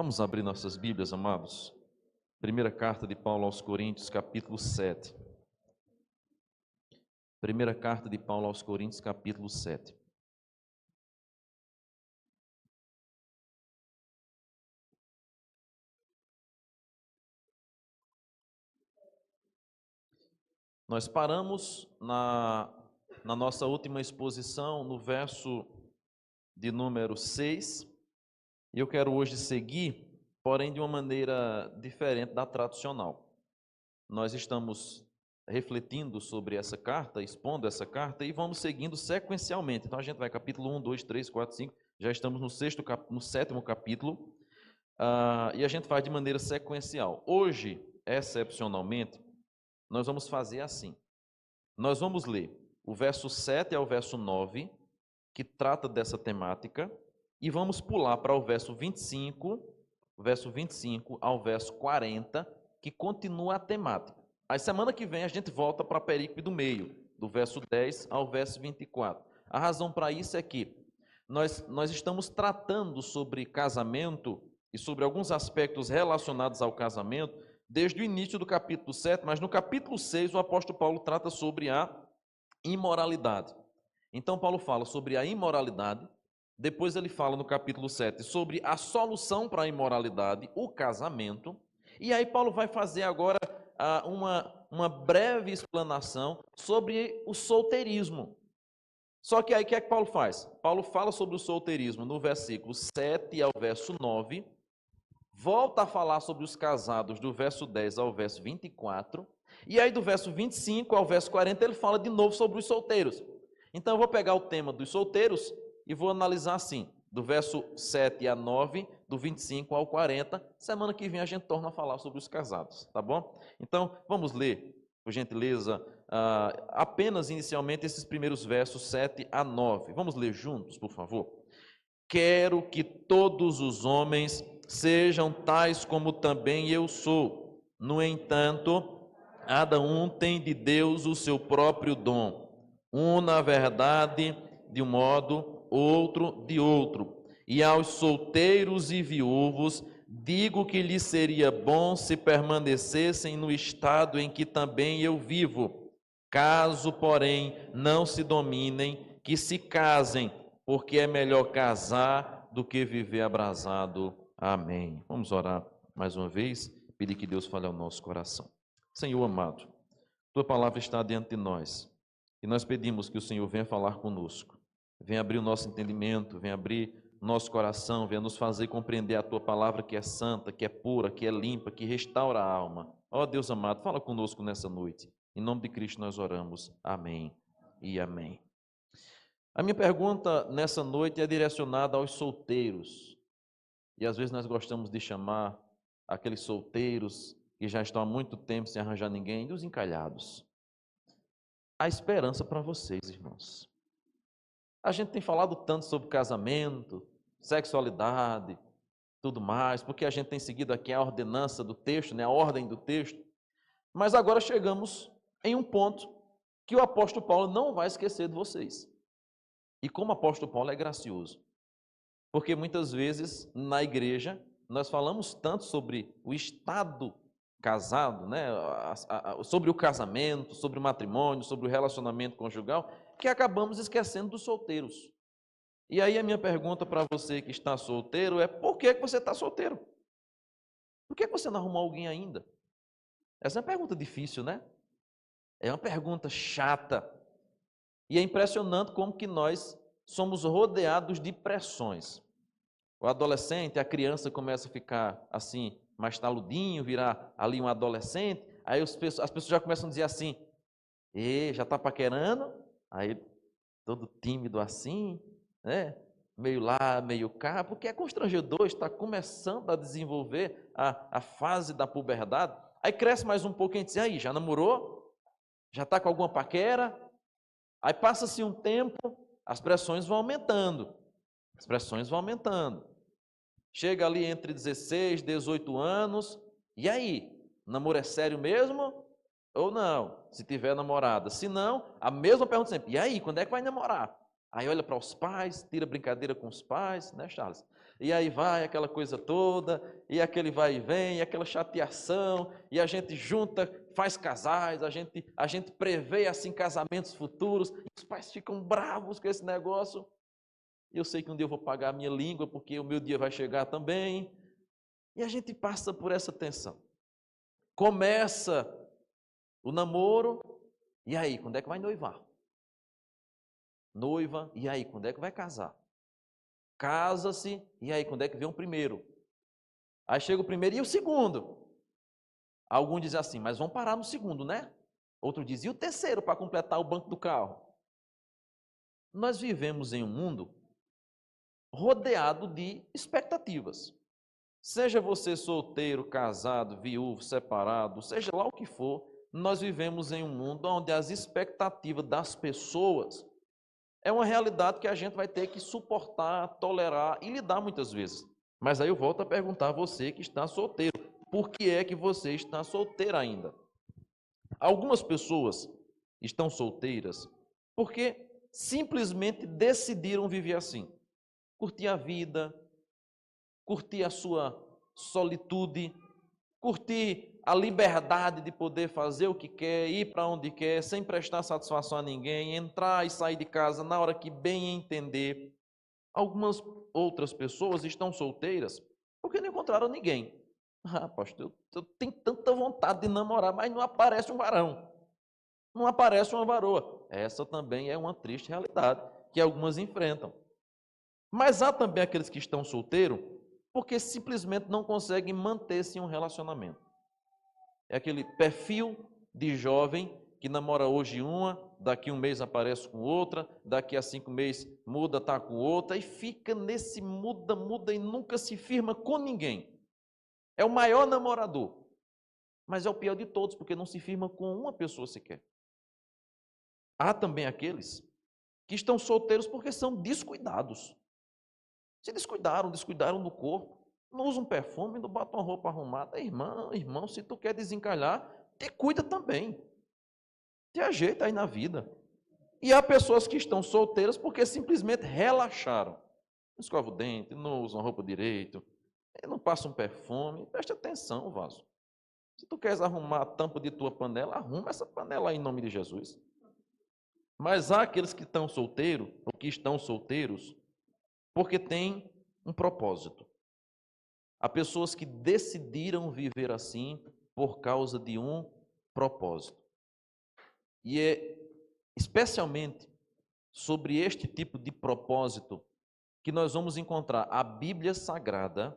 Vamos abrir nossas Bíblias, amados. Primeira carta de Paulo aos Coríntios, capítulo 7. Primeira carta de Paulo aos Coríntios, capítulo 7. Nós paramos na nossa última exposição, no verso de número 6, e eu quero hoje seguir, porém de uma maneira diferente da tradicional. Nós estamos refletindo sobre essa carta, expondo essa carta, e vamos seguindo sequencialmente. Então a gente vai capítulo 1, 2, 3, 4, 5, já estamos no sétimo capítulo, e a gente faz de maneira sequencial. Hoje, excepcionalmente, nós vamos fazer assim. Nós vamos ler o verso 7 ao verso 9, que trata dessa temática, e vamos pular para o verso 25 ao verso 40, que continua a temática. Aí semana que vem a gente volta para a perícope do meio, do verso 10 ao verso 24. A razão para isso é que nós estamos tratando sobre casamento e sobre alguns aspectos relacionados ao casamento desde o início do capítulo 7, mas no capítulo 6 o apóstolo Paulo trata sobre a imoralidade. Então Paulo fala sobre a imoralidade, depois ele fala no capítulo 7 sobre a solução para a imoralidade, o casamento, e aí Paulo vai fazer agora uma breve explanação sobre o solteirismo. Só que aí o que é que Paulo faz? Paulo fala sobre o solteirismo no versículo 7 ao verso 9, volta a falar sobre os casados do verso 10 ao verso 24, e aí do verso 25 ao verso 40 ele fala de novo sobre os solteiros. Então eu vou pegar o tema dos solteiros e vou analisar assim, do verso 7 a 9, do 25 ao 40, semana que vem a gente torna a falar sobre os casados, tá bom? Então vamos ler, por gentileza, apenas inicialmente esses primeiros versos 7 a 9. Vamos ler juntos, por favor? Quero que todos os homens sejam tais como também eu sou. No entanto, cada um tem de Deus o seu próprio dom. Um na verdade de um modo, outro de outro. E aos solteiros e viúvos digo que lhes seria bom se permanecessem no estado em que também eu vivo. Caso, porém, não se dominem, que se casem, porque é melhor casar do que viver abrasado. Amém. Vamos orar mais uma vez, pedir que Deus fale ao nosso coração. Senhor amado, tua palavra está diante de nós, e nós pedimos que o Senhor venha falar conosco, venha abrir o nosso entendimento, venha abrir o nosso coração, venha nos fazer compreender a tua palavra que é santa, que é pura, que é limpa, que restaura a alma. Ó Deus amado, fala conosco nessa noite. Em nome de Cristo nós oramos. Amém e amém. A minha pergunta nessa noite é direcionada aos solteiros. E às vezes nós gostamos de chamar aqueles solteiros que já estão há muito tempo sem arranjar ninguém, dos encalhados. Há esperança para vocês, irmãos. A gente tem falado tanto sobre casamento, sexualidade, tudo mais, porque a gente tem seguido aqui a ordenança do texto, né, a ordem do texto. Mas agora chegamos em um ponto que o apóstolo Paulo não vai esquecer de vocês. E como o apóstolo Paulo é gracioso. Porque muitas vezes na igreja nós falamos tanto sobre o estado casado, né, sobre o casamento, sobre o matrimônio, sobre o relacionamento conjugal, que acabamos esquecendo dos solteiros. E aí a minha pergunta para você que está solteiro é: por que você está solteiro? Por que você não arrumou alguém ainda? Essa é uma pergunta difícil, né? É uma pergunta chata. E é impressionante como que nós somos rodeados de pressões. O adolescente, a criança começa a ficar assim, mais taludinho, virar ali um adolescente, aí as pessoas já começam a dizer assim: já está paquerando? Aí todo tímido assim, né? Meio lá, meio cá, porque é constrangedor, está começando a desenvolver a fase da puberdade. Aí cresce mais um pouco e a gente diz: aí, já namorou? Já está com alguma paquera? Aí passa-se um tempo, as pressões vão aumentando. As pressões vão aumentando. Chega ali entre 16 e 18 anos, e aí? Namoro é sério mesmo? Ou não? Se tiver namorada. Se não, a mesma pergunta sempre: e aí, quando é que vai namorar? Aí olha para os pais, tira brincadeira com os pais, né, Charles? E aí vai aquela coisa toda, e aquele vai e vem, e aquela chateação, e a gente junta, faz casais, a gente prevê assim casamentos futuros, e os pais ficam bravos com esse negócio. E eu sei que um dia eu vou pagar a minha língua, porque o meu dia vai chegar também. E a gente passa por essa tensão. Começa o namoro, e aí, quando é que vai noivar? Noiva, e aí, quando é que vai casar? Casa-se, e aí, quando é que vem o primeiro? Aí chega o primeiro e o segundo. Alguns dizem assim, mas vão parar no segundo, né? Outro diz, e o terceiro para completar o banco do carro? Nós vivemos em um mundo rodeado de expectativas. Seja você solteiro, casado, viúvo, separado, seja lá o que for, nós vivemos em um mundo onde as expectativas das pessoas é uma realidade que a gente vai ter que suportar, tolerar e lidar muitas vezes. Mas aí eu volto a perguntar a você que está solteiro, por que é que você está solteiro ainda? Algumas pessoas estão solteiras porque simplesmente decidiram viver assim, curtir a vida, curtir a sua solitude, curtir a liberdade de poder fazer o que quer, ir para onde quer, sem prestar satisfação a ninguém, entrar e sair de casa na hora que bem entender. Algumas outras pessoas estão solteiras porque não encontraram ninguém. Ah, pastor, eu tenho tanta vontade de namorar, mas não aparece um varão, não aparece uma varoa. Essa também é uma triste realidade que algumas enfrentam. Mas há também aqueles que estão solteiros porque simplesmente não conseguem manter-se em um relacionamento. É aquele perfil de jovem que namora hoje uma, daqui um mês aparece com outra, daqui a 5 meses muda, está com outra, e fica nesse muda, muda e nunca se firma com ninguém. É o maior namorador, mas é o pior de todos, porque não se firma com uma pessoa sequer. Há também aqueles que estão solteiros porque são descuidados. Se descuidaram do corpo, não usam perfume, não botam roupa arrumada. Irmão, se tu quer desencalhar, te cuida também. Te ajeita aí na vida. E há pessoas que estão solteiras porque simplesmente relaxaram. Não escova o dente, não usam roupa direito, não passam perfume. Preste atenção, vaso. Se tu queres arrumar a tampa de tua panela, arruma essa panela aí em nome de Jesus. Mas há aqueles que estão solteiros, ou que estão solteiros, porque têm um propósito. Há pessoas que decidiram viver assim por causa de um propósito. E é especialmente sobre este tipo de propósito que nós vamos encontrar a Bíblia Sagrada,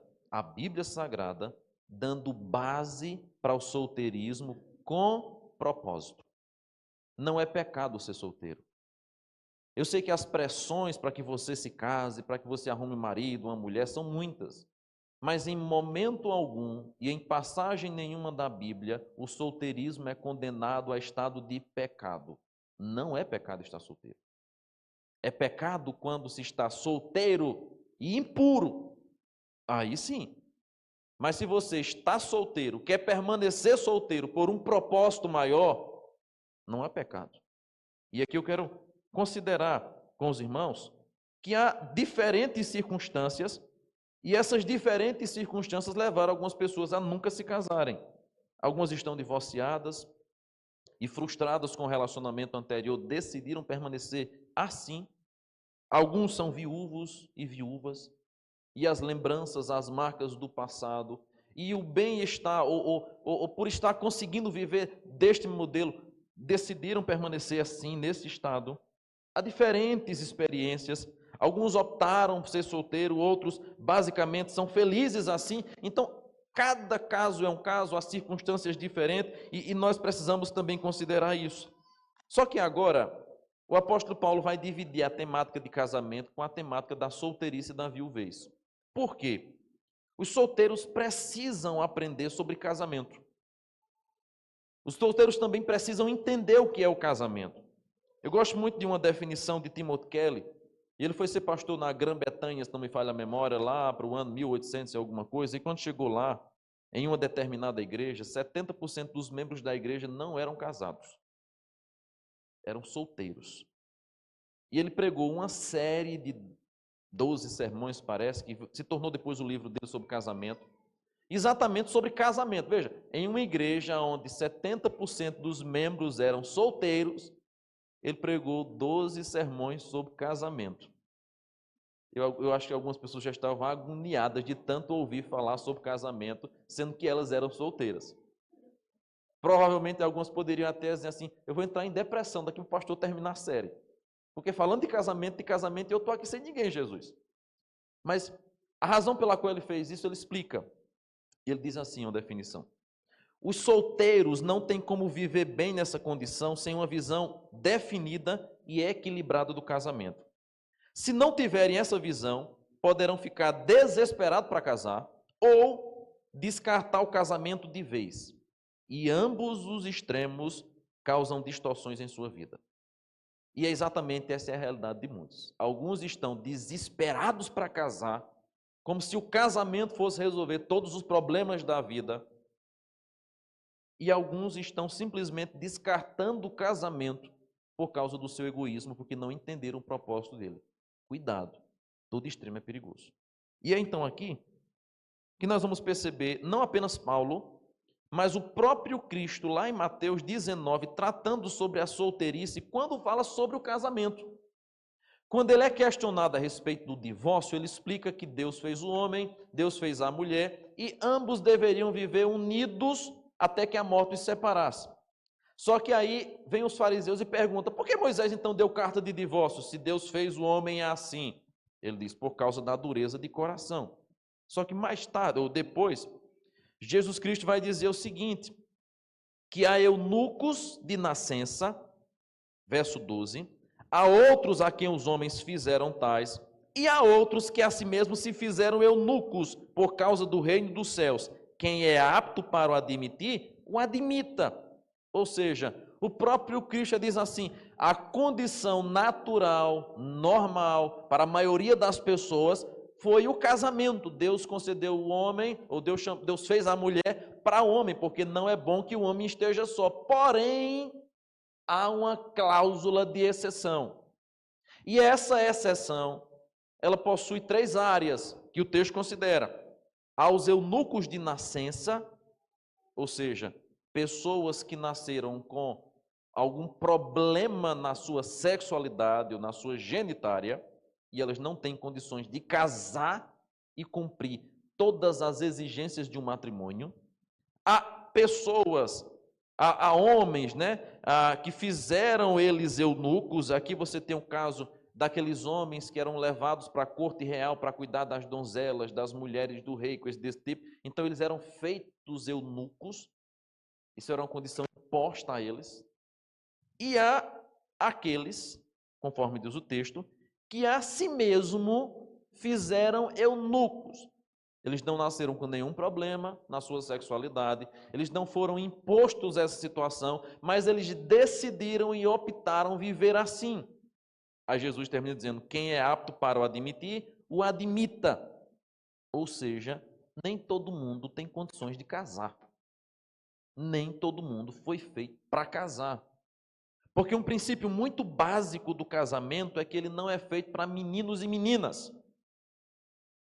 dando base para o solteirismo com propósito. Não é pecado ser solteiro. Eu sei que as pressões para que você se case, para que você arrume um marido, uma mulher, são muitas. Mas em momento algum e em passagem nenhuma da Bíblia, o solteirismo é condenado a estado de pecado. Não é pecado estar solteiro. É pecado quando se está solteiro e impuro. Aí sim. Mas se você está solteiro, quer permanecer solteiro por um propósito maior, não há pecado. E aqui eu quero considerar com os irmãos que há diferentes circunstâncias e essas diferentes circunstâncias levaram algumas pessoas a nunca se casarem. Algumas estão divorciadas e frustradas com o relacionamento anterior, decidiram permanecer assim. Alguns são viúvos e viúvas, e as lembranças, as marcas do passado, e o bem-estar, ou por estar conseguindo viver deste modelo, decidiram permanecer assim, nesse estado. Há diferentes experiências. Alguns optaram por ser solteiro, outros basicamente são felizes assim. Então, cada caso é um caso, há circunstâncias diferentes e nós precisamos também considerar isso. Só que agora, o apóstolo Paulo vai dividir a temática de casamento com a temática da solteirice e da viuvez. Por quê? Os solteiros precisam aprender sobre casamento. Os solteiros também precisam entender o que é o casamento. Eu gosto muito de uma definição de Timothy Kelly. Ele foi ser pastor na Grã-Bretanha, se não me falha a memória, lá para o ano 1800 e alguma coisa. E quando chegou lá, em uma determinada igreja, 70% dos membros da igreja não eram casados. Eram solteiros. E ele pregou uma série de 12 sermões, parece, que se tornou depois o livro dele sobre casamento. Exatamente sobre casamento. Veja, em uma igreja onde 70% dos membros eram solteiros, ele pregou 12 sermões sobre casamento. Eu acho que algumas pessoas já estavam agoniadas de tanto ouvir falar sobre casamento, sendo que elas eram solteiras. Provavelmente algumas poderiam até dizer assim, eu vou entrar em depressão daqui para o pastor terminar a série. Porque falando de casamento, eu estou aqui sem ninguém, Jesus. Mas a razão pela qual ele fez isso, ele explica. E ele diz assim, uma definição. Os solteiros não têm como viver bem nessa condição sem uma visão definida e equilibrada do casamento. Se não tiverem essa visão, poderão ficar desesperados para casar ou descartar o casamento de vez. E ambos os extremos causam distorções em sua vida. E é exatamente essa é a realidade de muitos. Alguns estão desesperados para casar, como se o casamento fosse resolver todos os problemas da vida. E alguns estão simplesmente descartando o casamento por causa do seu egoísmo, porque não entenderam o propósito dele. Cuidado, todo extremo é perigoso. E é então aqui que nós vamos perceber, não apenas Paulo, mas o próprio Cristo, lá em Mateus 19, tratando sobre a solteirice, quando fala sobre o casamento. Quando ele é questionado a respeito do divórcio, ele explica que Deus fez o homem, Deus fez a mulher, e ambos deveriam viver unidos até que a morte os separasse. Só que aí vem os fariseus e perguntam, por que Moisés então deu carta de divórcio, se Deus fez o homem assim? Ele diz, por causa da dureza de coração. Só que mais tarde, ou depois, Jesus Cristo vai dizer o seguinte, que há eunucos de nascença, verso 12, há outros a quem os homens fizeram tais, e há outros que a si mesmos se fizeram eunucos por causa do reino dos céus. Quem é apto para o admitir, o admita. Ou seja, o próprio Cristo diz assim, a condição natural, normal, para a maioria das pessoas, foi o casamento. Deus concedeu o homem, ou Deus fez a mulher para o homem, porque não é bom que o homem esteja só. Porém, há uma cláusula de exceção. E essa exceção, ela possui 3 áreas que o texto considera. Aos eunucos de nascença, ou seja, pessoas que nasceram com algum problema na sua sexualidade ou na sua genitária, e elas não têm condições de casar e cumprir todas as exigências de um matrimônio. Há pessoas, há homens, né, que fizeram eles eunucos. Aqui você tem o caso daqueles homens que eram levados para a corte real para cuidar das donzelas, das mulheres do rei, coisas desse tipo. Então eles eram feitos eunucos. Isso era uma condição imposta a eles. E há aqueles, conforme diz o texto, que a si mesmo fizeram eunucos. Eles não nasceram com nenhum problema na sua sexualidade, eles não foram impostos a essa situação, mas eles decidiram e optaram viver assim. Aí Jesus termina dizendo, quem é apto para o admitir, o admita. Ou seja, nem todo mundo tem condições de casar. Nem todo mundo foi feito para casar. Porque um princípio muito básico do casamento é que ele não é feito para meninos e meninas.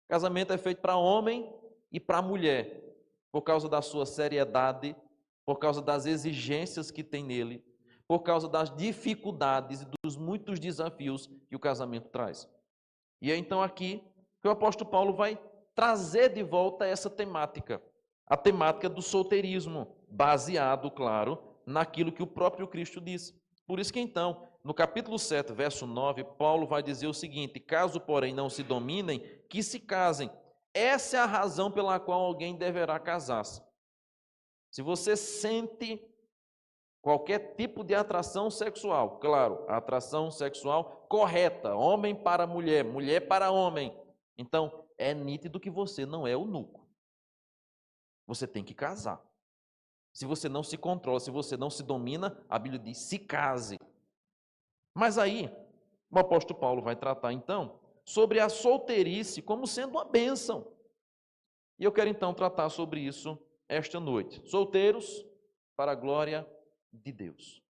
Casamento é feito para homem e para mulher, por causa da sua seriedade, por causa das exigências que tem nele, por causa das dificuldades e dos muitos desafios que o casamento traz. E é então aqui que o apóstolo Paulo vai trazer de volta essa temática, a temática do solteirismo, baseado, claro, naquilo que o próprio Cristo disse. Por isso que então, no capítulo 7, verso 9, Paulo vai dizer o seguinte, caso, porém, não se dominem, que se casem. Essa é a razão pela qual alguém deverá casar-se. Se você sente qualquer tipo de atração sexual, claro, a atração sexual correta, homem para mulher, mulher para homem, então é nítido que você não é eunuco. Você tem que casar. Se você não se controla, se você não se domina, a Bíblia diz, se case. Mas aí, o apóstolo Paulo vai tratar então sobre a solteirice como sendo uma bênção. E eu quero então tratar sobre isso esta noite. Solteiros para a glória de Deus.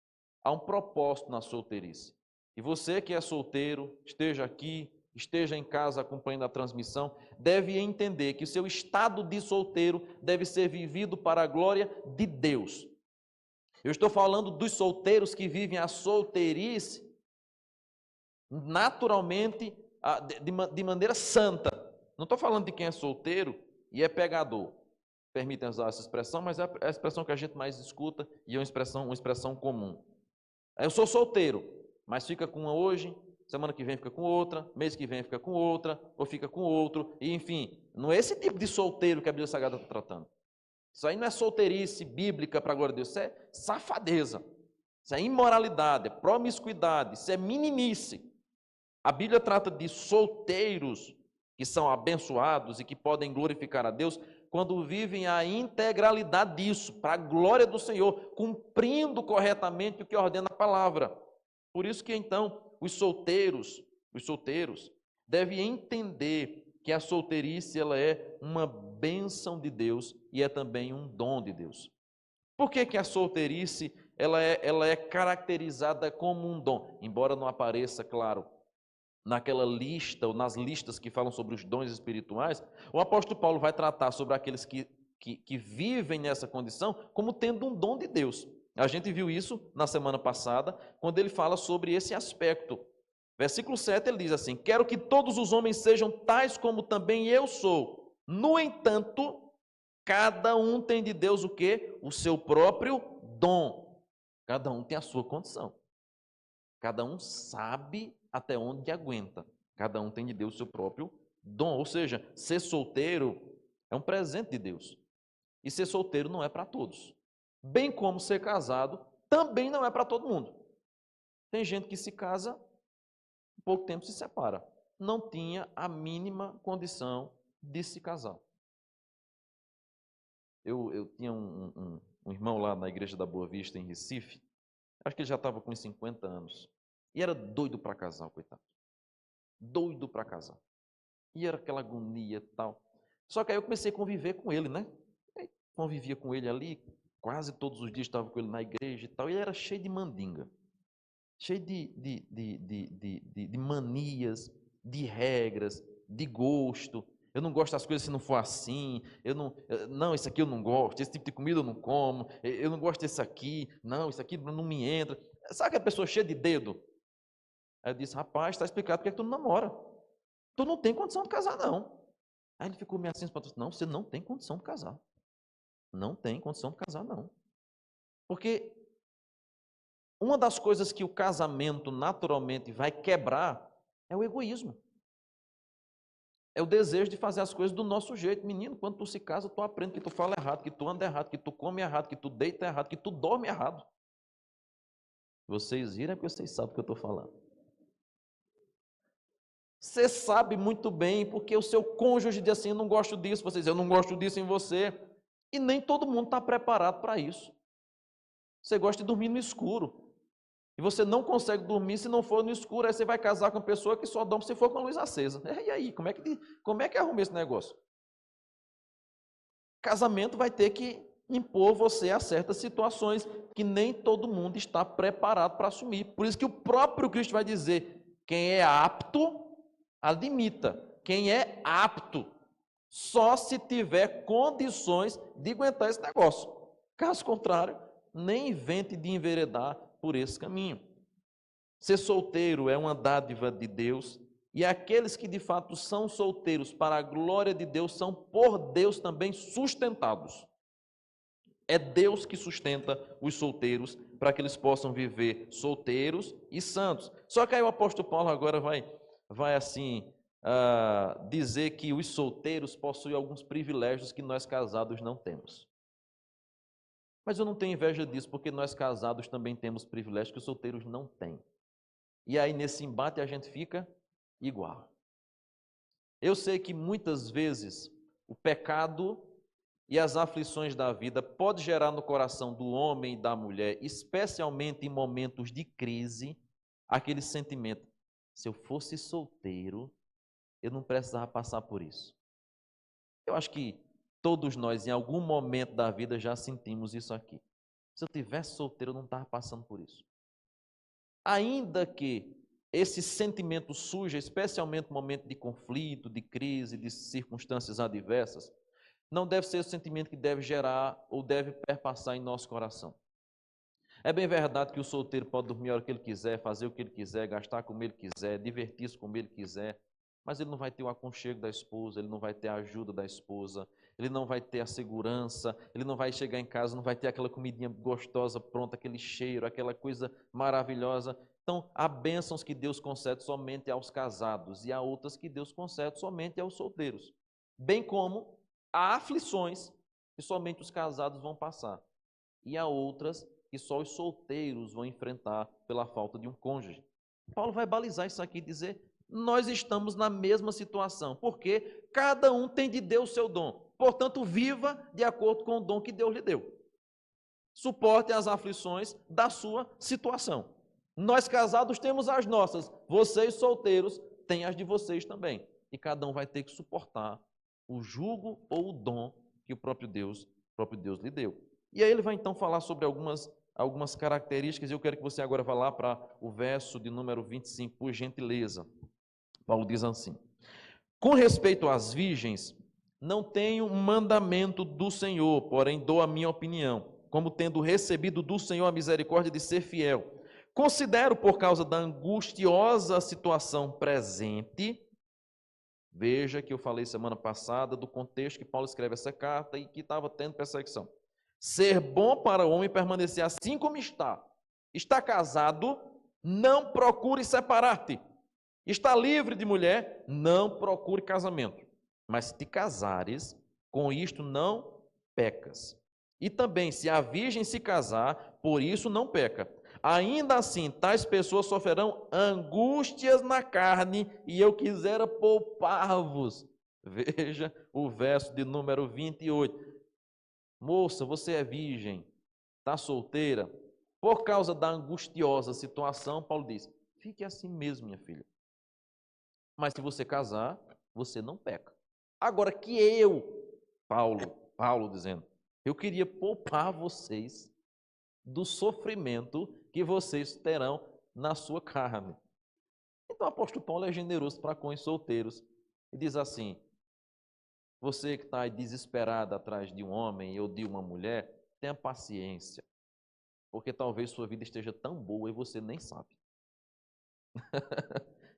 Há um propósito na solteirice. E você que é solteiro, esteja aqui, esteja em casa acompanhando a transmissão, deve entender que o seu estado de solteiro deve ser vivido para a glória de Deus. Eu estou falando dos solteiros que vivem a solteirice naturalmente, de maneira santa. Não estou falando de quem é solteiro e é pegador. Permitem usar essa expressão, mas é a expressão que a gente mais escuta e é uma expressão comum. Eu sou solteiro, mas fica com uma hoje, semana que vem fica com outra, mês que vem fica com outra, ou fica com outro, e enfim, não é esse tipo de solteiro que a Bíblia Sagrada está tratando. Isso aí não é solteirice bíblica para a glória de Deus, isso é safadeza, isso é imoralidade, é promiscuidade, isso é meninice. A Bíblia trata de solteiros que são abençoados e que podem glorificar a Deus quando vivem a integralidade disso, para a glória do Senhor, cumprindo corretamente o que ordena a palavra. Por isso que então os solteiros devem entender que a solteirice ela é uma bênção de Deus e é também um dom de Deus. Por que que a solteirice ela é caracterizada como um dom? Embora não apareça, claro, naquela lista ou nas listas que falam sobre os dons espirituais, o apóstolo Paulo vai tratar sobre aqueles que vivem nessa condição como tendo um dom de Deus. A gente viu isso na semana passada, quando ele fala sobre esse aspecto. Versículo 7 ele diz assim: quero que todos os homens sejam tais como também eu sou. No entanto, cada um tem de Deus o quê? O seu próprio dom. Cada um tem a sua condição. Cada um sabe até onde aguenta. Cada um tem de Deus o seu próprio dom. Ou seja, ser solteiro é um presente de Deus. E ser solteiro não é para todos. Bem como ser casado também não é para todo mundo. Tem gente que se casa, em pouco tempo se separa. Não tinha a mínima condição de se casar. Eu tinha um irmão lá na igreja da Boa Vista, em Recife. Acho que ele já estava com uns 50 anos. E era doido para casar, coitado. Doido para casar. E era aquela agonia e tal. Só que aí eu comecei a conviver com ele, né? Aí convivia com ele ali, quase todos os dias estava com ele na igreja e tal. E ele era cheio de mandinga. Cheio de manias, de regras, de gosto. Eu não gosto das coisas se não for assim. Não, isso aqui eu não gosto. Esse tipo de comida eu não como. Eu não gosto desse aqui. Não, isso aqui não me entra. Sabe aquela pessoa cheia de dedo? Aí eu disse, rapaz, está explicado porque tu não namora. Tu não tem condição de casar, não. Aí ele ficou meio assim, não, você não tem condição de casar. Não tem condição de casar, não. Porque uma das coisas que o casamento naturalmente vai quebrar é o egoísmo. É o desejo de fazer as coisas do nosso jeito. Menino, quando tu se casa, tu aprende que tu fala errado, que tu anda errado, que tu come errado, que tu deita errado, que tu dorme errado. Vocês viram é porque vocês sabem o que eu estou falando. Você sabe muito bem, porque o seu cônjuge diz assim, eu não gosto disso, você diz, eu não gosto disso em você. E nem todo mundo está preparado para isso. Você gosta de dormir no escuro. E você não consegue dormir se não for no escuro, aí você vai casar com uma pessoa que só dorme se for com a luz acesa. E aí, como é que arruma esse negócio? Casamento vai ter que impor você a certas situações que nem todo mundo está preparado para assumir. Por isso que o próprio Cristo vai dizer, quem é apto, admita. Quem é apto, só se tiver condições de aguentar esse negócio. Caso contrário, nem invente de enveredar por esse caminho. Ser solteiro é uma dádiva de Deus, e aqueles que de fato são solteiros para a glória de Deus são por Deus também sustentados. É Deus que sustenta os solteiros para que eles possam viver solteiros e santos. Só que aí o apóstolo Paulo agora vai assim dizer que os solteiros possuem alguns privilégios que nós casados não temos. Mas eu não tenho inveja disso, porque nós casados também temos privilégios que os solteiros não têm. E aí nesse embate a gente fica igual. Eu sei que muitas vezes o pecado e as aflições da vida pode gerar no coração do homem e da mulher, especialmente em momentos de crise, aquele sentimento: se eu fosse solteiro, eu não precisava passar por isso. Eu acho que todos nós, em algum momento da vida, já sentimos isso aqui. Se eu tivesse solteiro, eu não estava passando por isso. Ainda que esse sentimento surge, especialmente no momento de conflito, de crise, de circunstâncias adversas, não deve ser o sentimento que deve gerar ou deve perpassar em nosso coração. É bem verdade que o solteiro pode dormir a hora que ele quiser, fazer o que ele quiser, gastar como ele quiser, divertir-se como ele quiser, mas ele não vai ter o aconchego da esposa, ele não vai ter a ajuda da esposa, ele não vai ter a segurança, ele não vai chegar em casa, não vai ter aquela comidinha gostosa pronta, aquele cheiro, aquela coisa maravilhosa. Então, há bênçãos que Deus concede somente aos casados e há outras que Deus concede somente aos solteiros. Bem como há aflições que somente os casados vão passar e há outras que só os solteiros vão enfrentar pela falta de um cônjuge. Paulo vai balizar isso aqui e dizer: nós estamos na mesma situação, porque cada um tem de Deus o seu dom. Portanto, viva de acordo com o dom que Deus lhe deu. Suporte as aflições da sua situação. Nós casados temos as nossas, vocês solteiros têm as de vocês também. E cada um vai ter que suportar o jugo ou o dom que o próprio Deus lhe deu. E aí ele vai então falar sobre algumas características, e eu quero que você agora vá lá para o verso de número 25, por gentileza. Paulo diz assim: com respeito às virgens, não tenho mandamento do Senhor, porém dou a minha opinião, como tendo recebido do Senhor a misericórdia de ser fiel. Considero, por causa da angustiosa situação presente, veja que eu falei semana passada do contexto que Paulo escreve essa carta e que estava tendo perseguição. Ser bom para o homem permanecer assim como está. Está casado, não procure separar-te. Está livre de mulher, não procure casamento. Mas se te casares, com isto não pecas. E também, se a virgem se casar, por isso não peca. Ainda assim, tais pessoas sofrerão angústias na carne, e eu quisera poupar-vos. Veja o verso de número 28. Moça, você é virgem, está solteira, por causa da angustiosa situação, Paulo diz: fique assim mesmo, minha filha. Mas se você casar, você não peca. Agora que Paulo dizendo, eu queria poupar vocês do sofrimento que vocês terão na sua carne. Então o apóstolo Paulo é generoso para com os solteiros e diz assim: você que está desesperado atrás de um homem ou de uma mulher, tenha paciência, porque talvez sua vida esteja tão boa e você nem sabe.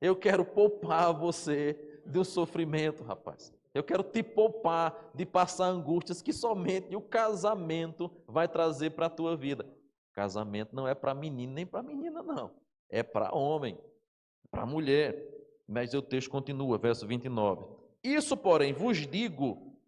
Eu quero poupar você do sofrimento, rapaz. Eu quero te poupar de passar angústias que somente o casamento vai trazer para a tua vida. Casamento não é para menino nem para menina, não. É para homem, para mulher. Mas o texto continua, verso 29. Isso, porém, vos digo,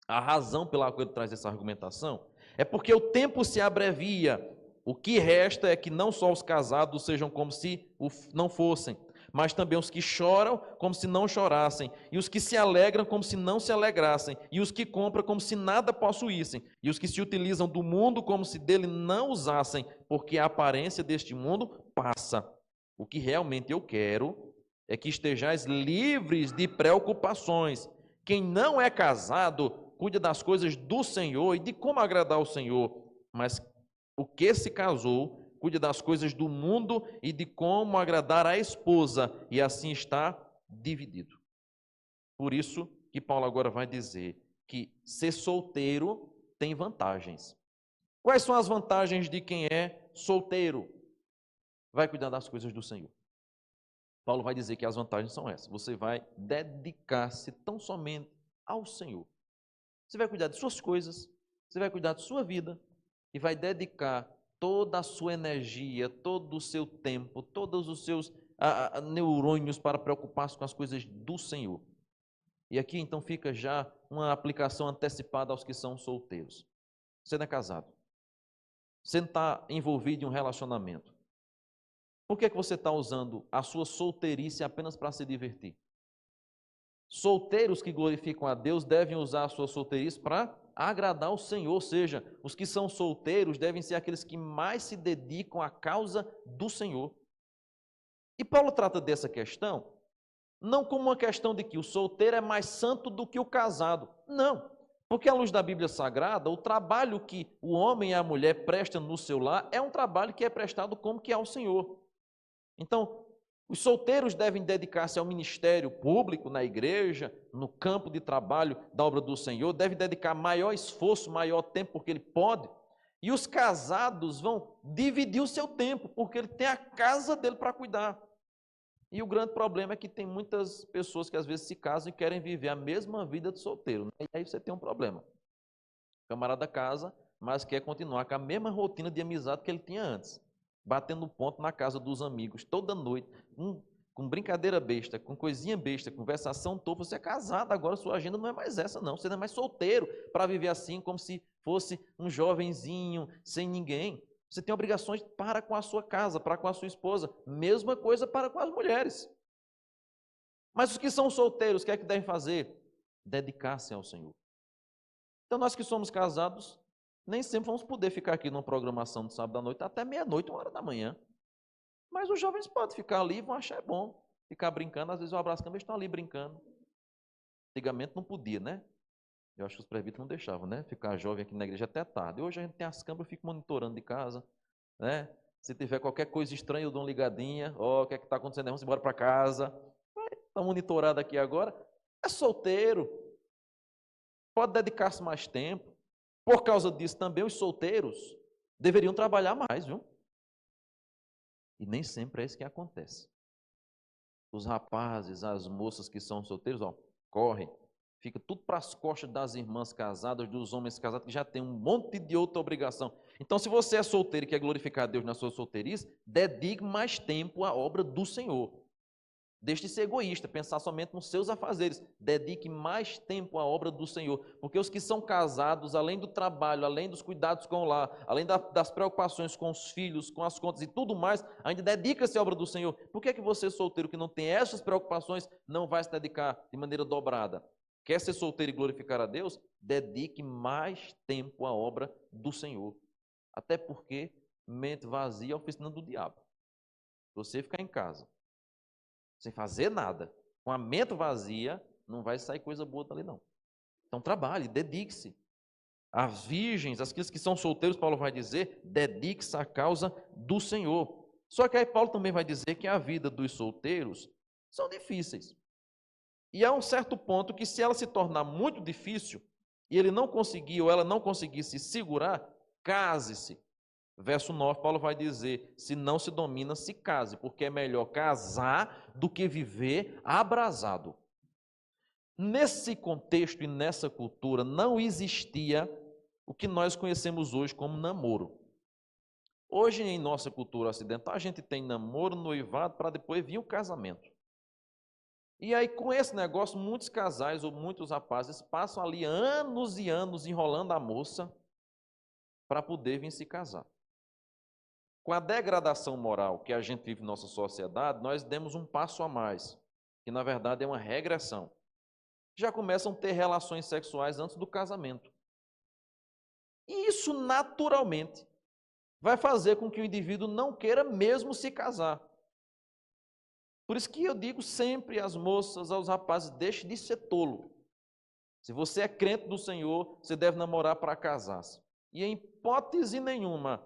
a razão pela qual ele traz essa argumentação, é porque o tempo se abrevia. O que resta é que não só os casados sejam como se não fossem, mas também os que choram como se não chorassem, e os que se alegram como se não se alegrassem, e os que compram como se nada possuíssem, e os que se utilizam do mundo como se dele não usassem, porque a aparência deste mundo passa. O que realmente eu quero é que estejais livres de preocupações. Quem não é casado, cuida das coisas do Senhor e de como agradar o Senhor, mas o que se casou, cuide das coisas do mundo e de como agradar a esposa, e assim está dividido. Por isso que Paulo agora vai dizer que ser solteiro tem vantagens. Quais são as vantagens de quem é solteiro? Vai cuidar das coisas do Senhor. Paulo vai dizer que as vantagens são essas. Você vai dedicar-se tão somente ao Senhor. Você vai cuidar de suas coisas, você vai cuidar de sua vida e vai dedicar toda a sua energia, todo o seu tempo, todos os seus neurônios para preocupar-se com as coisas do Senhor. E aqui então fica já uma aplicação antecipada aos que são solteiros. Você não é casado. Você não está envolvido em um relacionamento. Por que você está usando a sua solteirice apenas para se divertir? Solteiros que glorificam a Deus devem usar a sua solteirice para agradar o Senhor, ou seja, os que são solteiros devem ser aqueles que mais se dedicam à causa do Senhor. E Paulo trata dessa questão não como uma questão de que o solteiro é mais santo do que o casado. Não, porque à luz da Bíblia Sagrada, o trabalho que o homem e a mulher prestam no seu lar é um trabalho que é prestado como que ao Senhor. Então, Os solteiros devem dedicar-se ao ministério público, na igreja, no campo de trabalho da obra do Senhor, devem dedicar maior esforço, maior tempo, porque ele pode. E os casados vão dividir o seu tempo, porque ele tem a casa dele para cuidar. E o grande problema é que tem muitas pessoas que às vezes se casam e querem viver a mesma vida de solteiro, né? E aí você tem um problema. O camarada casa, mas quer continuar com a mesma rotina de amizade que ele tinha antes. Batendo ponto na casa dos amigos, toda noite, com brincadeira besta, com coisinha besta, conversação toda. Você é casado, agora sua agenda não é mais essa, não. Você não é mais solteiro para viver assim, como se fosse um jovenzinho, sem ninguém. Você tem obrigações para com a sua casa, para com a sua esposa. Mesma coisa para com as mulheres. Mas os que são solteiros, o que é que devem fazer? Dedicar-se ao Senhor. Então, nós que somos casados, nem sempre vamos poder ficar aqui numa programação de sábado à noite até meia-noite, 1 hora da manhã. Mas os jovens podem ficar ali e vão achar bom ficar brincando. Às vezes eu abraço a cama e estão ali brincando. Antigamente não podia, né? Eu acho que os presbíteros não deixavam, né? Ficar jovem aqui na igreja até tarde. Hoje a gente tem as câmeras, eu fico monitorando de casa, né? Se tiver qualquer coisa estranha, eu dou uma ligadinha. Ó, o que é que está acontecendo? Vamos embora para casa. Está monitorado aqui agora. É solteiro. Pode dedicar-se mais tempo. Por causa disso também, os solteiros deveriam trabalhar mais, viu? E nem sempre é isso que acontece. Os rapazes, as moças que são solteiros, ó, correm, fica tudo para as costas das irmãs casadas, dos homens casados, que já tem um monte de outra obrigação. Então, se você é solteiro e quer glorificar a Deus na sua solteirice, dedique mais tempo à obra do Senhor. Deixe de ser egoísta, pensar somente nos seus afazeres. Dedique mais tempo à obra do Senhor. Porque os que são casados, além do trabalho, além dos cuidados com o lar, além das preocupações com os filhos, com as contas e tudo mais, ainda dedica-se à obra do Senhor. Por que é que você, solteiro, que não tem essas preocupações, não vai se dedicar de maneira dobrada? Quer ser solteiro e glorificar a Deus? Dedique mais tempo à obra do Senhor. Até porque mente vazia é a oficina do diabo. Você ficar em casa sem fazer nada, com a mente vazia, não vai sair coisa boa dali não. Então trabalhe, dedique-se. As virgens, aqueles que são solteiros, Paulo vai dizer, dedique-se à causa do Senhor. Só que aí Paulo também vai dizer que a vida dos solteiros são difíceis. E há um certo ponto que se ela se tornar muito difícil, e ele não conseguir, ou ela não conseguir se segurar, case-se. Verso 9, Paulo vai dizer, se não se domina, se case, porque é melhor casar do que viver abrasado. Nesse contexto e nessa cultura, não existia o que nós conhecemos hoje como namoro. Hoje, em nossa cultura ocidental, a gente tem namoro, noivado, para depois vir o casamento. E aí, com esse negócio, muitos casais ou muitos rapazes passam ali anos e anos enrolando a moça para poder vir se casar. Com a degradação moral que a gente vive em nossa sociedade, nós demos um passo a mais, que na verdade é uma regressão. Já começam a ter relações sexuais antes do casamento. E isso naturalmente vai fazer com que o indivíduo não queira mesmo se casar. Por isso que eu digo sempre às moças, aos rapazes, deixe de ser tolo. Se você é crente do Senhor, você deve namorar para casar-se. E em hipótese nenhuma,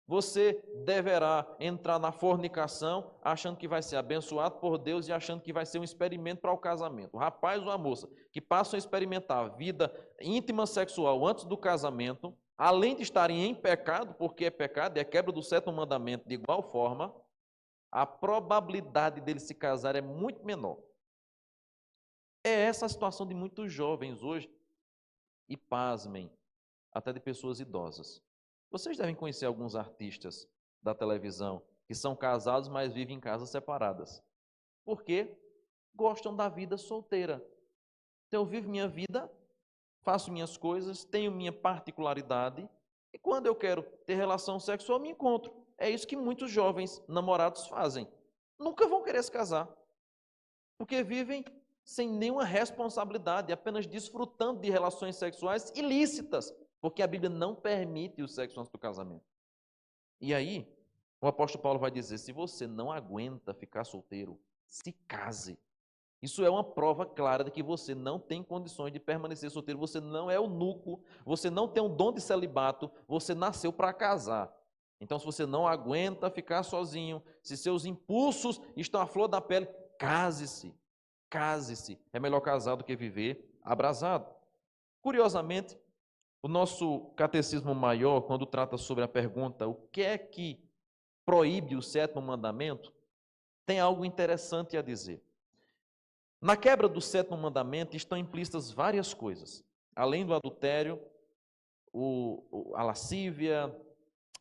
você deverá entrar na fornicação achando que vai ser abençoado por Deus e achando que vai ser um experimento para o casamento. O rapaz ou a moça que passam a experimentar a vida íntima sexual antes do casamento, além de estarem em pecado, porque é pecado, é quebra do 7º mandamento de igual forma, a probabilidade dele se casar é muito menor. É essa a situação de muitos jovens hoje, e pasmem, até de pessoas idosas. Vocês devem conhecer alguns artistas da televisão que são casados, mas vivem em casas separadas. Por quê? Gostam da vida solteira. Então eu vivo minha vida, faço minhas coisas, tenho minha particularidade, e quando eu quero ter relação sexual, me encontro. É isso que muitos jovens namorados fazem. Nunca vão querer se casar, porque vivem sem nenhuma responsabilidade, apenas desfrutando de relações sexuais ilícitas, porque a Bíblia não permite o sexo antes do casamento. E aí, o apóstolo Paulo vai dizer, se você não aguenta ficar solteiro, se case. Isso é uma prova clara de que você não tem condições de permanecer solteiro, você não é eunuco, você não tem um dom de celibato, você nasceu para casar. Então, se você não aguenta ficar sozinho, se seus impulsos estão à flor da pele, case-se. Case-se. É melhor casar do que viver abrasado. Curiosamente, o nosso catecismo maior, quando trata sobre a pergunta o que é que proíbe o sétimo mandamento, tem algo interessante a dizer. Na quebra do sétimo mandamento estão implícitas várias coisas. Além do adultério, a lascívia,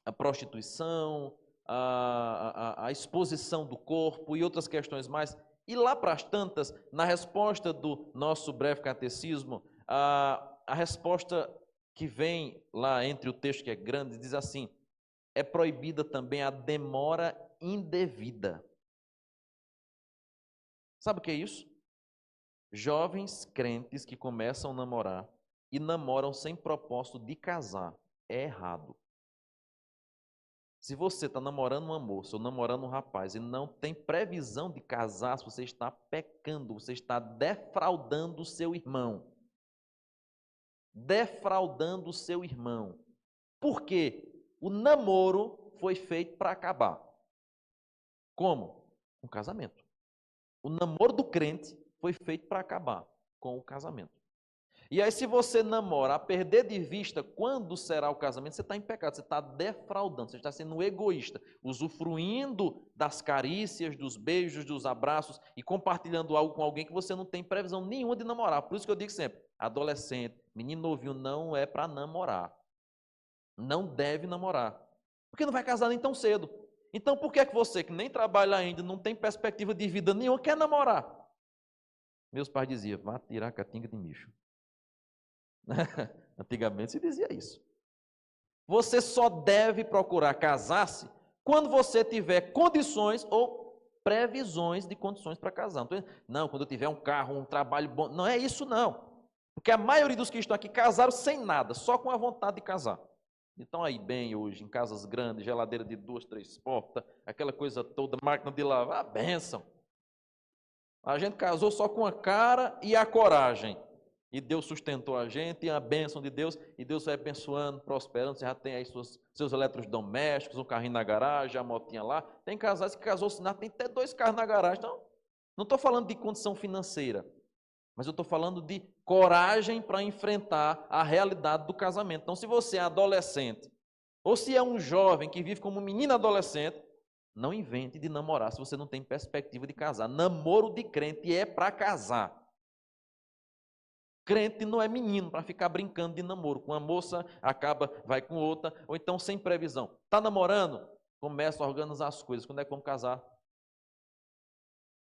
a prostituição, a exposição do corpo e outras questões mais. E lá para as tantas, na resposta do nosso breve catecismo, a resposta que vem lá entre o texto que é grande, diz assim, é proibida também a demora indevida. Sabe o que é isso? Jovens crentes que começam a namorar e namoram sem propósito de casar. É errado. Se você está namorando uma moça ou namorando um rapaz e não tem previsão de casar, você está pecando, você está defraudando o seu irmão. Defraudando o seu irmão. Por quê? O namoro foi feito para acabar. Como? Com casamento. O namoro do crente foi feito para acabar com o casamento. E aí, se você namora a perder de vista quando será o casamento, você está em pecado, você está defraudando, você está sendo egoísta, usufruindo das carícias, dos beijos, dos abraços e compartilhando algo com alguém que você não tem previsão nenhuma de namorar. Por isso que eu digo sempre, adolescente, menino novinho, não é para namorar. Não deve namorar. Porque não vai casar nem tão cedo. Então, por que é que você, que nem trabalha ainda, não tem perspectiva de vida nenhuma, quer namorar? Meus pais diziam, vá tirar a catinga de micho. Antigamente se dizia isso. Você só deve procurar casar-se quando você tiver condições ou previsões de condições para casar. Não, quando eu tiver um carro, um trabalho bom. Não é isso, não. Porque a maioria dos que estão aqui casaram sem nada, só com a vontade de casar. Então aí bem hoje, em casas grandes, geladeira de 2, 3 portas, aquela coisa toda, máquina de lavar, bênção. A gente casou só com a cara e a coragem. E Deus sustentou a gente, e a bênção de Deus, e Deus vai abençoando, prosperando. Você já tem aí seus eletrodomésticos, um carrinho na garagem, a motinha lá. Tem casais que casou sem nada, tem até 2 carros na garagem. Então, não estou falando de condição financeira, mas eu estou falando de coragem para enfrentar a realidade do casamento. Então, se você é adolescente, ou se é um jovem que vive como um menino adolescente, não invente de namorar se você não tem perspectiva de casar. Namoro de crente é para casar. Crente não é menino para ficar brincando de namoro. Com uma moça, acaba, vai com outra, ou então sem previsão. Está namorando? Começa a organizar as coisas. Quando é que vamos casar?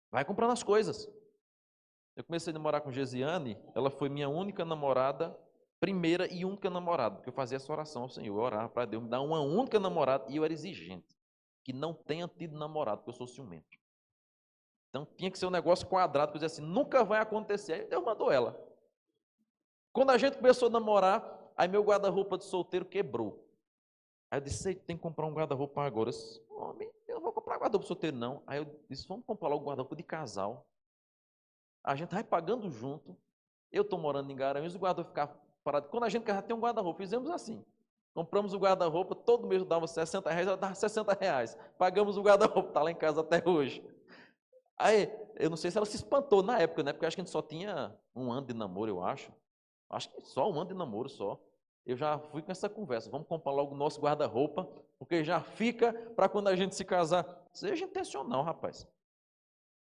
Vai comprando as coisas. Eu comecei a namorar com Gesiane, ela foi minha única namorada, primeira e única namorada, porque eu fazia essa oração ao Senhor, eu orava para Deus me dar uma única namorada, e eu era exigente, que não tenha tido namorado, porque eu sou ciumento. Então tinha que ser um negócio quadrado, porque eu dizia assim, nunca vai acontecer. Aí Deus mandou ela. Quando a gente começou a namorar, aí meu guarda-roupa de solteiro quebrou. Aí eu disse, tem que comprar um guarda-roupa agora. Eu disse, homem, eu não vou comprar guarda-roupa de solteiro não. Aí eu disse, vamos comprar logo um guarda-roupa de casal. A gente vai pagando junto. Eu estou morando em Garanhuns, o guarda-roupa ficar parado. Quando a gente já tem um guarda-roupa, fizemos assim. Compramos o guarda-roupa, todo mês dava R$60, ela dava R$60. Pagamos o guarda-roupa, está lá em casa até hoje. Aí, eu não sei se ela se espantou na época, né? Porque acho que a gente só tinha 1 ano de namoro, eu acho. Acho que só 1 ano de namoro só. Eu já fui com essa conversa. Vamos comprar logo o nosso guarda-roupa, porque já fica para quando a gente se casar. Seja intencional, rapaz.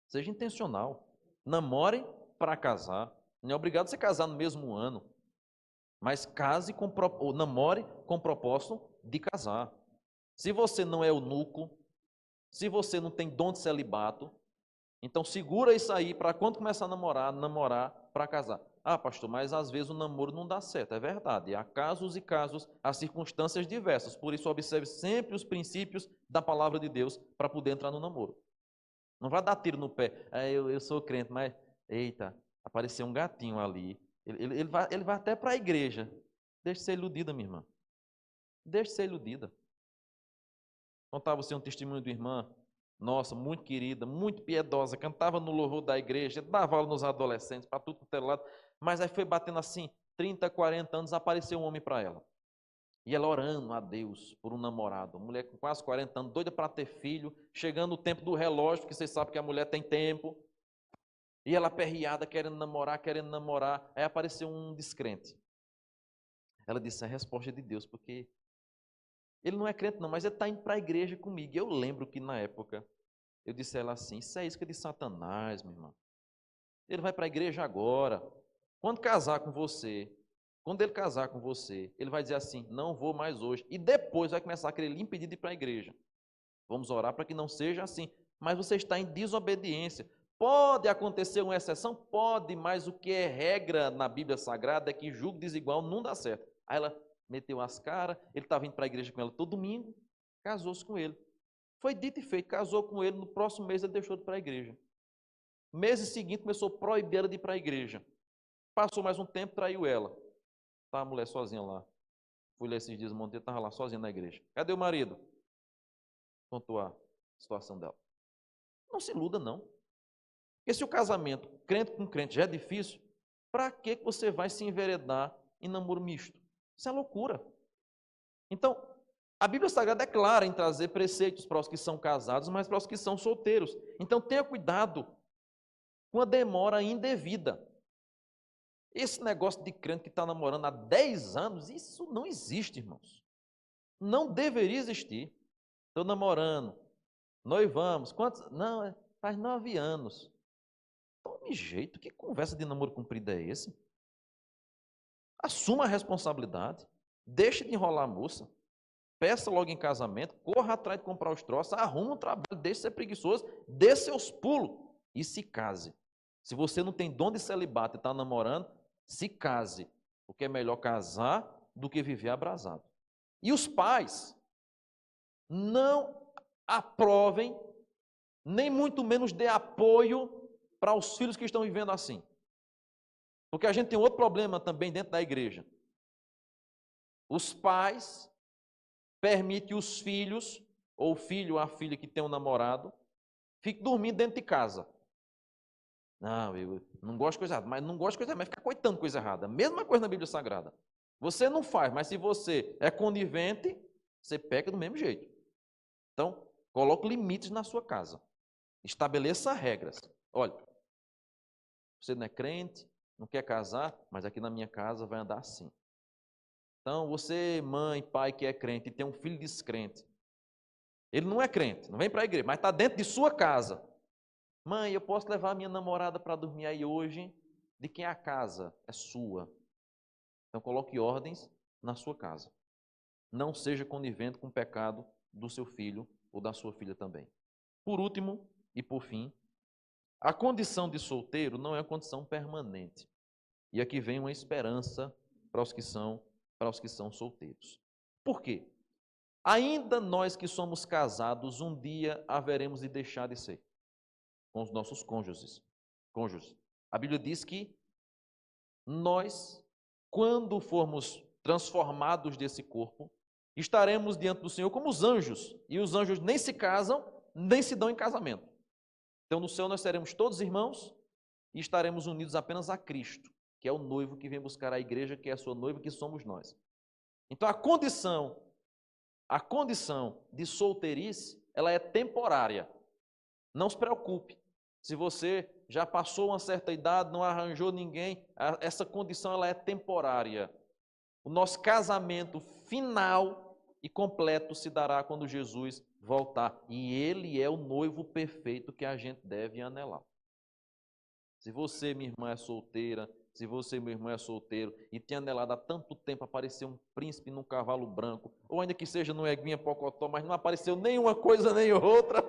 Seja intencional. Namore para casar. Não é obrigado a você casar no mesmo ano. Mas case com, ou namore com propósito de casar. Se você não é eunuco, se você não tem dom de celibato, então segura isso aí para quando começar a namorar para casar. Ah, pastor, mas às vezes o namoro não dá certo. É verdade. Há casos e casos, há circunstâncias diversas. Por isso, observe sempre os princípios da palavra de Deus para poder entrar no namoro. Não vai dar tiro no pé. Eu sou crente, mas, eita, apareceu um gatinho ali. Ele vai até para a igreja. Deixe de ser iludida, minha irmã. Deixe de ser iludida. Contava você um testemunho de irmã, nossa, muito querida, muito piedosa, cantava no louvor da igreja, dava aula nos adolescentes, para tudo quanto é lado, mas aí foi batendo assim, 30, 40 anos, apareceu um homem para ela. E ela orando a Deus por um namorado. Uma mulher com quase 40 anos, doida para ter filho, chegando o tempo do relógio, porque vocês sabem que a mulher tem tempo. E ela aperreada, querendo namorar, querendo namorar. Aí apareceu um descrente. Ela disse, é a resposta de Deus, porque ele não é crente não, mas ele está indo para a igreja comigo. E eu lembro que na época, eu disse a ela assim, isso é isca de Satanás, minha irmã. Ele vai para a igreja agora. Quando casar com você, quando ele casar com você, ele vai dizer assim, não vou mais hoje. E depois vai começar a querer lhe impedir de ir para a igreja. Vamos orar para que não seja assim. Mas você está em desobediência. Pode acontecer uma exceção? Pode, mas o que é regra na Bíblia Sagrada é que julgo desigual não dá certo. Aí ela meteu as caras, ele estava indo para a igreja com ela todo domingo, casou-se com ele. Foi dito e feito, casou com ele, no próximo mês ele deixou de ir para a igreja. Mês seguinte começou a proibir ela de ir para a igreja. Passou mais um tempo, traiu ela. Tá a mulher sozinha lá. Fui ler esses dias, montei, estava lá sozinha na igreja. Cadê o marido? Contou a situação dela. Não se iluda, não. Porque se o casamento, crente com crente, já é difícil, para que você vai se enveredar em namoro misto? Isso é loucura. Então, a Bíblia Sagrada é clara em trazer preceitos para os que são casados, mas para os que são solteiros. Então, tenha cuidado com a demora indevida. Esse negócio de crente que está namorando há 10 anos, isso não existe, irmãos. Não deveria existir. Estou namorando, noivamos. Quantos? Não, faz 9 anos. Tome jeito, que conversa de namoro comprido é esse? Assuma a responsabilidade. Deixe de enrolar a moça. Peça logo em casamento, corra atrás de comprar os troços, arruma um trabalho, deixe de ser preguiçoso, dê seus pulos e se case. Se você não tem dom de celibato e está namorando, se case, porque é melhor casar do que viver abrasado. E os pais não aprovem, nem muito menos dê apoio para os filhos que estão vivendo assim. Porque a gente tem outro problema também dentro da igreja. Os pais permitem os filhos, ou o filho ou a filha que tem um namorado, fique dormindo dentro de casa. Não, eu não gosto de coisa errada, mas não gosto de coisa errada, mas fica coitando coisa errada. Mesma coisa na Bíblia Sagrada. Você não faz, mas se você é conivente, você peca do mesmo jeito. Então, coloque limites na sua casa. Estabeleça regras. Olha, você não é crente, não quer casar, mas aqui na minha casa vai andar assim. Então, você, mãe, pai que é crente e tem um filho descrente, ele não é crente, não vem para a igreja, mas está dentro de sua casa. Mãe, eu posso levar a minha namorada para dormir aí hoje? De quem é a casa? É sua. Então coloque ordens na sua casa. Não seja conivente com o pecado do seu filho ou da sua filha também. Por último e por fim, a condição de solteiro não é uma condição permanente. E aqui vem uma esperança para os que são solteiros. Por quê? Ainda nós que somos casados, um dia haveremos de deixar de ser com os nossos cônjuges. A Bíblia diz que nós, quando formos transformados desse corpo, estaremos diante do Senhor como os anjos, e os anjos nem se casam, nem se dão em casamento. Então no céu nós seremos todos irmãos e estaremos unidos apenas a Cristo, que é o noivo que vem buscar a igreja, que é a sua noiva, que somos nós. Então a condição de solteirice, ela é temporária. Não se preocupe. Se você já passou uma certa idade, não arranjou ninguém, essa condição ela é temporária. O nosso casamento final e completo se dará quando Jesus voltar. E Ele é o noivo perfeito que a gente deve anelar. Se você, minha irmã, é solteira, se você, meu irmão, é solteiro e tem anelado há tanto tempo aparecer um príncipe num cavalo branco, ou ainda que seja no Eguinha Pocotó, mas não apareceu nenhuma coisa nem outra,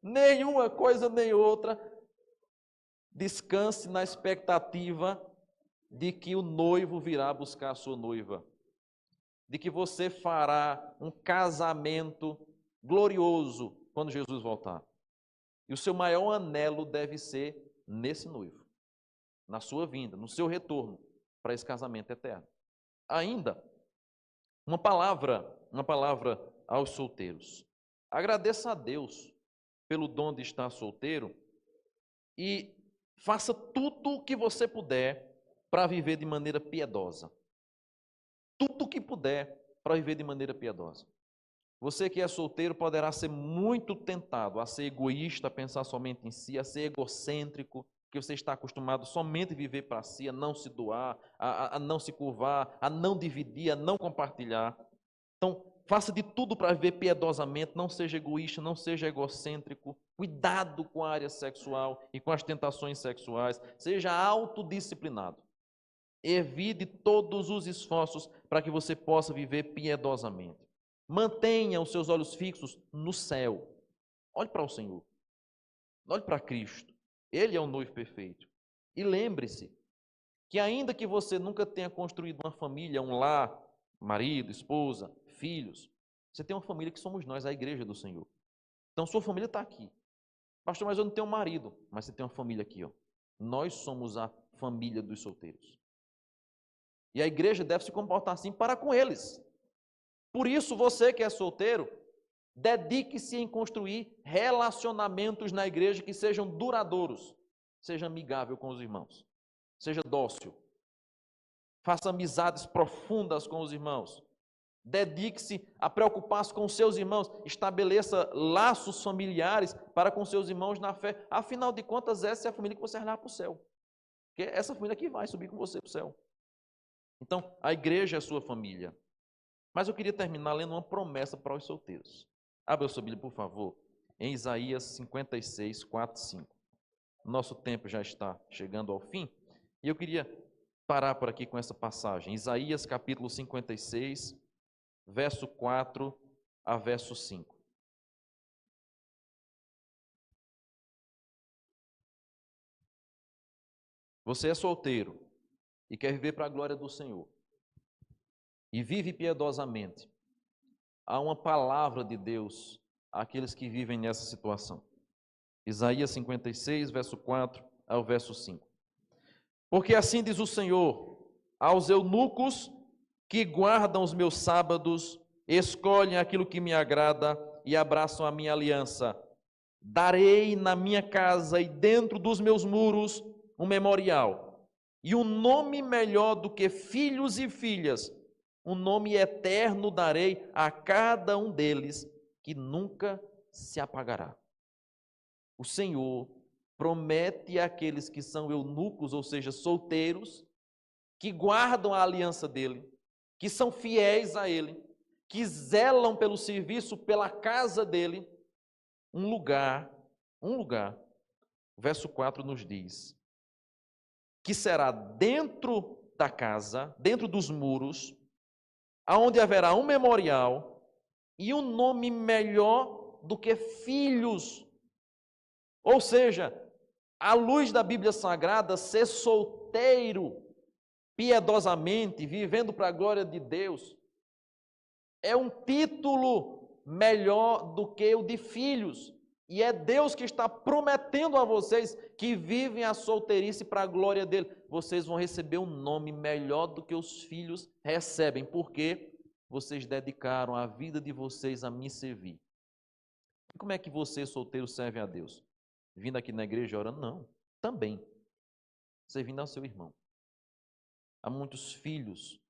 nenhuma coisa nem outra, descanse na expectativa de que o noivo virá buscar a sua noiva, de que você fará um casamento glorioso quando Jesus voltar. E o seu maior anelo deve ser nesse noivo, na sua vinda, no seu retorno para esse casamento eterno. Ainda, uma palavra aos solteiros. Agradeça a Deus pelo dom de estar solteiro e faça tudo o que você puder para viver de maneira piedosa. tudo o que puder para viver de maneira piedosa. Você que é solteiro poderá ser muito tentado a ser egoísta, a pensar somente em si, a ser egocêntrico, que você está acostumado somente a viver para si, a não se doar, a não se curvar, a não dividir, a não compartilhar. Então, faça de tudo para viver piedosamente, não seja egoísta, não seja egocêntrico, cuidado com a área sexual e com as tentações sexuais, seja autodisciplinado. Evite todos os esforços para que você possa viver piedosamente. Mantenha os seus olhos fixos no céu. Olhe para o Senhor. Olhe para Cristo. Ele é o noivo perfeito. E lembre-se que ainda que você nunca tenha construído uma família, um lar, marido, esposa, filhos, você tem uma família que somos nós, a igreja do Senhor. Então sua família está aqui. Pastor, mas eu não tenho marido. Mas você tem uma família aqui, ó. Nós somos a família dos solteiros. E a igreja deve se comportar assim para com eles. Por isso, você que é solteiro, dedique-se em construir relacionamentos na igreja que sejam duradouros. Seja amigável com os irmãos. Seja dócil. Faça amizades profundas com os irmãos. Dedique-se a preocupar-se com seus irmãos. Estabeleça laços familiares para com seus irmãos na fé. Afinal de contas, essa é a família que você vai levar para o céu. Porque é essa família que vai subir com você para o céu. Então, a igreja é a sua família. Mas eu queria terminar lendo uma promessa para os solteiros. Abra a sua Bíblia, por favor, em Isaías 56, 4 e 5. Nosso tempo já está chegando ao fim, e eu queria parar por aqui com essa passagem. Isaías capítulo 56, verso 4 a verso 5. Você é solteiro e quer viver para a glória do Senhor, e vive piedosamente. Há uma palavra de Deus àqueles que vivem nessa situação. Isaías 56, verso 4 ao verso 5. Porque assim diz o Senhor, aos eunucos que guardam os meus sábados, escolhem aquilo que me agrada e abraçam a minha aliança. Darei na minha casa e dentro dos meus muros um memorial, e um nome melhor do que filhos e filhas, um nome eterno darei a cada um deles, que nunca se apagará. O Senhor promete àqueles que são eunucos, ou seja, solteiros, que guardam a aliança dele, que são fiéis a ele, que zelam pelo serviço, pela casa dele, um lugar. O verso 4 nos diz que será dentro da casa, dentro dos muros, aonde haverá um memorial e um nome melhor do que filhos. Ou seja, à luz da Bíblia Sagrada, ser solteiro piedosamente, vivendo para a glória de Deus, é um título melhor do que o de filhos. E é Deus que está prometendo a vocês que vivem a solteirice para a glória dele. Vocês vão receber um nome melhor do que os filhos recebem, porque vocês dedicaram a vida de vocês a me servir. E como é que você, solteiro, serve a Deus? Vindo aqui na igreja orando? Não. Também. Servindo ao seu irmão. Há muitos filhos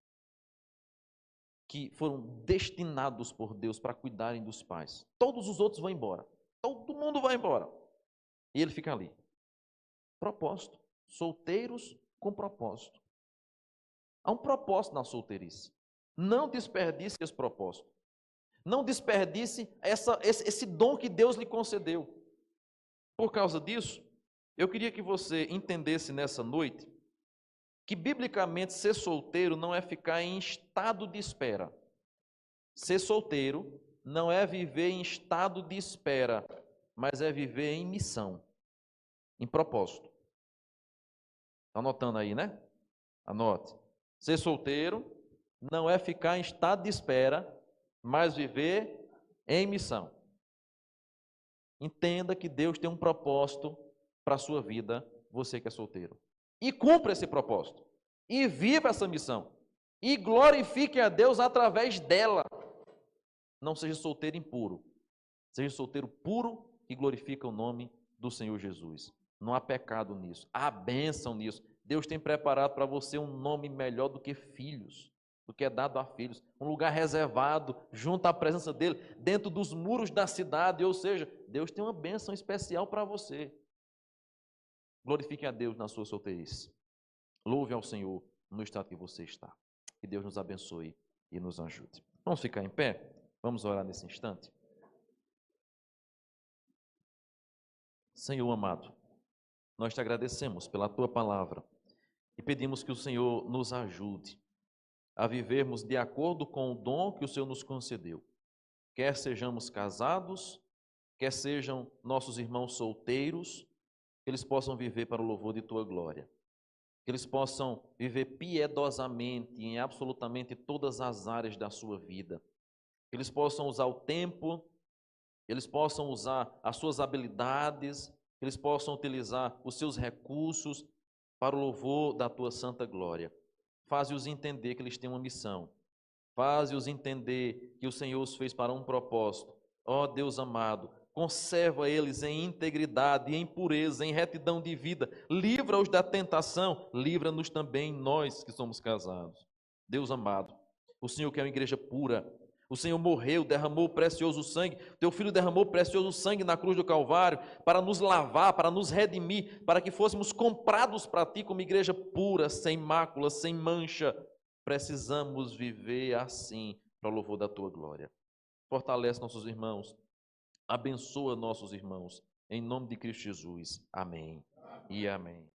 que foram destinados por Deus para cuidarem dos pais. Todos os outros vão embora. Todo mundo vai embora. E ele fica ali. Propósito. Solteiros com propósito. Há um propósito na solteirice. Não desperdice esse propósito. Não desperdice esse dom que Deus lhe concedeu. Por causa disso, eu queria que você entendesse nessa noite que, biblicamente, ser solteiro não é ficar em estado de espera. Ser solteiro não é viver em estado de espera, mas é viver em missão, em propósito. Está anotando aí, né? Anote. Ser solteiro não é ficar em estado de espera, mas viver em missão. Entenda que Deus tem um propósito para a sua vida, você que é solteiro. E cumpra esse propósito. E viva essa missão. E glorifique a Deus através dela. Não seja solteiro impuro. Seja solteiro puro e glorifica o nome do Senhor Jesus. Não há pecado nisso. Há bênção nisso. Deus tem preparado para você um nome melhor do que filhos. do que é dado a filhos, um lugar reservado, junto à presença dele, dentro dos muros da cidade, ou seja, Deus tem uma bênção especial para você. Glorifique a Deus na sua solteirice. Louve ao Senhor no estado que você está. Que Deus nos abençoe e nos ajude. Vamos ficar em pé? Vamos orar nesse instante? Senhor amado, nós te agradecemos pela tua palavra e pedimos que o Senhor nos ajude a vivermos de acordo com o dom que o Senhor nos concedeu. Quer sejamos casados, quer sejam nossos irmãos solteiros, que eles possam viver para o louvor de tua glória. Que eles possam viver piedosamente em absolutamente todas as áreas da sua vida. Que eles possam usar o tempo, que eles possam usar as suas habilidades, que eles possam utilizar os seus recursos para o louvor da tua santa glória. Faze-os entender que eles têm uma missão. Faze-os entender que o Senhor os fez para um propósito. Ó Deus amado, conserva eles em integridade, em pureza, em retidão de vida. Livra-os da tentação, livra-nos também nós que somos casados. Deus amado, o Senhor quer uma igreja pura. O Senhor morreu, derramou precioso sangue. Teu Filho derramou precioso sangue na cruz do Calvário para nos lavar, para nos redimir, para que fôssemos comprados para Ti como igreja pura, sem mácula, sem mancha. Precisamos viver assim para o louvor da Tua glória. Fortalece nossos irmãos, abençoa nossos irmãos. Em nome de Cristo Jesus. Amém e amém.